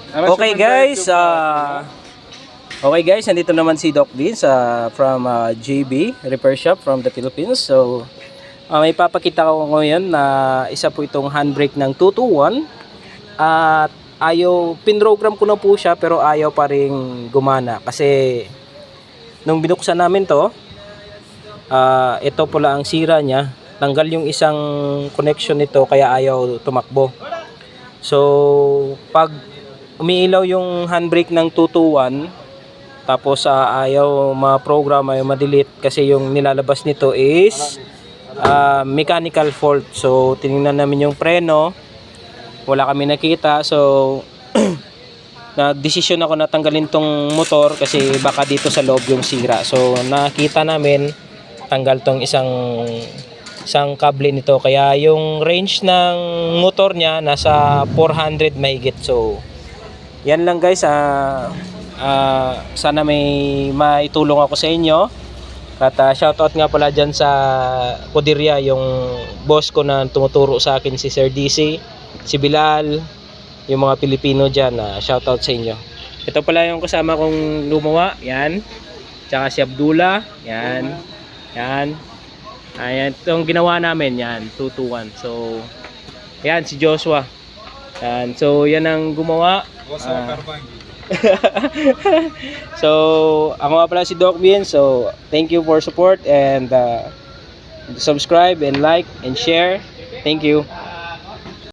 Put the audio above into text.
Okay guys, nandito naman si Doc Vince from JB Repair Shop from the Philippines. So, may papakita ko ngayon na isa po itong handbrake ng 221 at pinrogram ko na po siya pero ayaw pa ring gumana kasi nung binuksan namin to, ito pala ang sira niya. Tanggal yung isang connection nito kaya ayaw tumakbo. So, pag umiilaw yung handbrake ng 221 tapos ayaw ma-program, ayaw ma-delete kasi yung nilalabas nito is mechanical fault. So tinignan namin yung preno, wala kami nakita. So nagdesisyon ako na tanggalin tong motor kasi baka dito sa loob yung sira. So nakita namin tanggal tong isang kable nito, kaya yung range ng motor niya nasa 400 mahigit. So yan lang guys, sana may maitulong ako sa inyo. At shoutout nga pala dyan sa Kudirya, yung boss ko na tumuturo sa akin, si Sir DC, si Bilal, yung mga Pilipino dyan. Shoutout sa inyo. Ito pala yung kasama kong gumawa, yan. Tsaka si Abdullah, yan. Yan. Ayan, itong ginawa namin, yan, 221. So, yan, si Joshua. Yan. So, yan ang gumawa. So, ako nga pala si Doc Vince. So, thank you for support and subscribe and like and share. Thank you.